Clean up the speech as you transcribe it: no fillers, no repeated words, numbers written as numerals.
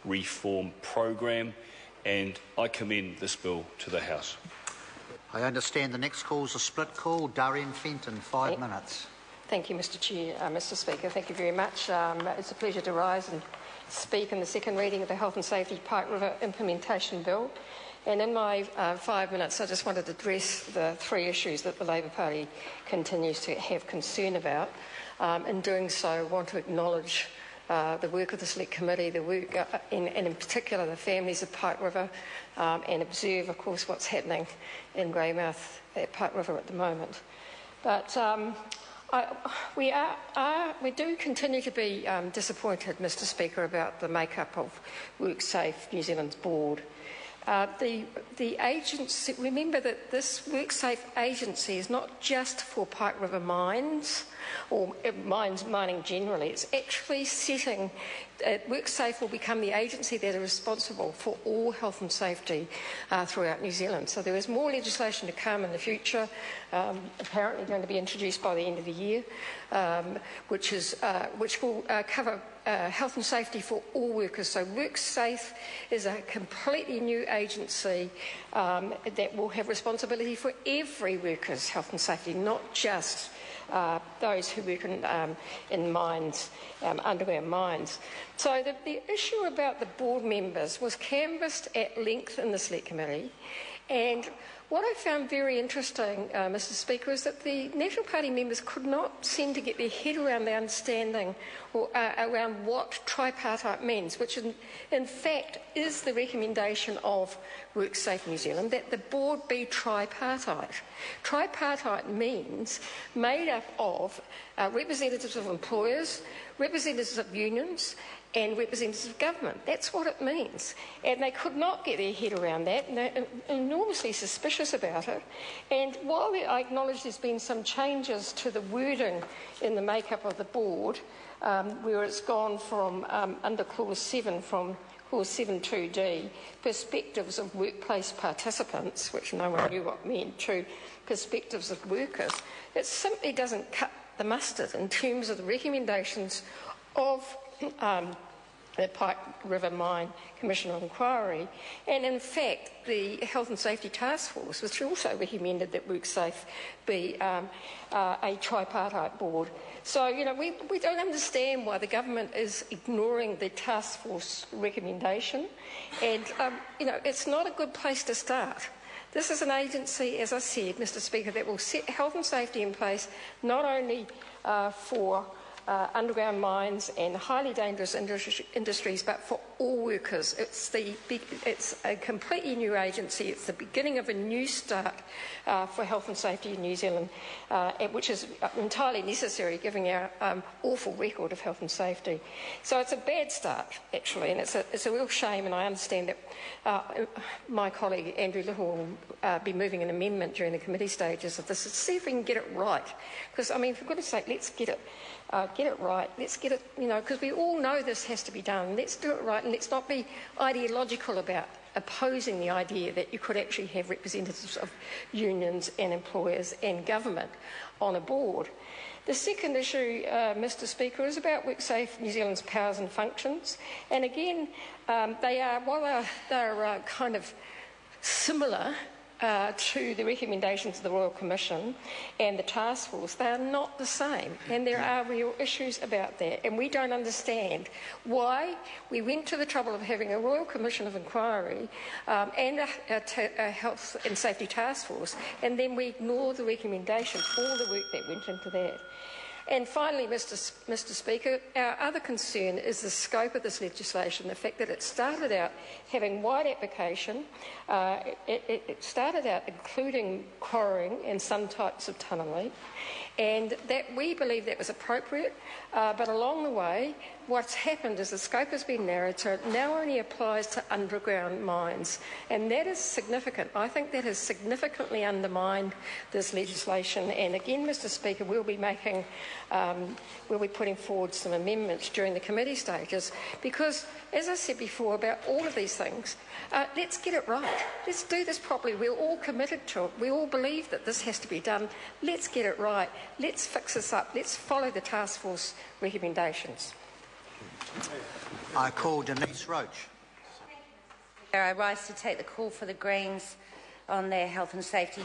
reform program, and I commend this bill to the House. I understand the next call is a split call. Darian Fenton, 5 minutes. Thank you, Mr Chair. Mr Speaker, thank you very much. It's a pleasure to rise and speak in the second reading of the Health and Safety Pike River Implementation Bill. And in my 5 minutes, I just wanted to address the three issues that the Labour Party continues to have concern about. In doing so, I want to acknowledge the work of the Select Committee, the work, and in particular the families of Pike River, and observe, of course, what's happening in Greymouth at Pike River at the moment. But we do continue to be disappointed, Mr Speaker, about the makeup of WorkSafe New Zealand's board. The agency, remember that this WorkSafe agency is not just for Pike River mines or mining generally. It's actually setting, WorkSafe will become the agency that is responsible for all health and safety throughout New Zealand. So there is more legislation to come in the future, apparently going to be introduced by the end of the year, which will cover health and safety for all workers. So WorkSafe is a completely new agency that will have responsibility for every worker's health and safety, not just those who work in mines, underground mines. So the issue about the board members was canvassed at length in the Select Committee, and what I found very interesting, Mr Speaker, is that the National Party members could not seem to get their head around the understanding or around what tripartite means, which in fact is the recommendation of WorkSafe New Zealand, that the board be tripartite. Tripartite means made up of representatives of employers, representatives of unions, and representatives of government. That's what it means. And they could not get their head around that, and they're enormously suspicious about it. And while I acknowledge there's been some changes to the wording in the makeup of the board, where it's gone from, under Clause 7, from Clause 7.2d, perspectives of workplace participants, which no one knew what meant, to perspectives of workers, it simply doesn't cut the mustard in terms of the recommendations of the Pike River Mine Commission of Inquiry, and in fact the Health and Safety Task Force, which also recommended that WorkSafe be a tripartite board. So, you know, we don't understand why the government is ignoring the task force recommendation, and, you know, it's not a good place to start. This is an agency, as I said, Mr Speaker, that will set health and safety in place not only for underground mines and highly dangerous industries, but for all workers. It's a completely new agency. It's the beginning of a new start for health and safety in New Zealand, which is entirely necessary given our awful record of health and safety. So it's a bad start, actually, and it's a real shame, and I understand that my colleague Andrew Little will be moving an amendment during the committee stages of this to see if we can get it right. Because, I mean, for goodness sake, let's get it right. Let's get it, you know, because we all know this has to be done. Let's do it right, and let's not be ideological about opposing the idea that you could actually have representatives of unions and employers and government on a board. The second issue, Mr Speaker, is about WorkSafe New Zealand's powers and functions. And again, while they're kind of similar to the recommendations of the Royal Commission and the task force, they are not the same, and there are real issues about that, and we don't understand why we went to the trouble of having a Royal Commission of Inquiry and a health and safety task force, and then we ignore the recommendations, all the work that went into that. And finally, Mr Speaker, our other concern is the scope of this legislation, the fact that it started out having wide application, it started out including quarrying and some types of tunnelling, and that we believe that was appropriate, but along the way what's happened is the scope has been narrowed, so it now only applies to underground mines, and that is significant. I think that has significantly undermined this legislation, and again, Mr Speaker, we'll be putting forward some amendments during the committee stages, because, as I said before about all of these things, let's get it right. Let's do this properly. We're all committed to it. We all believe that this has to be done. Let's get it right. Let's fix this up. Let's follow the task force recommendations. I call Denise Roach. I rise to take the call for the Greens on their health and safety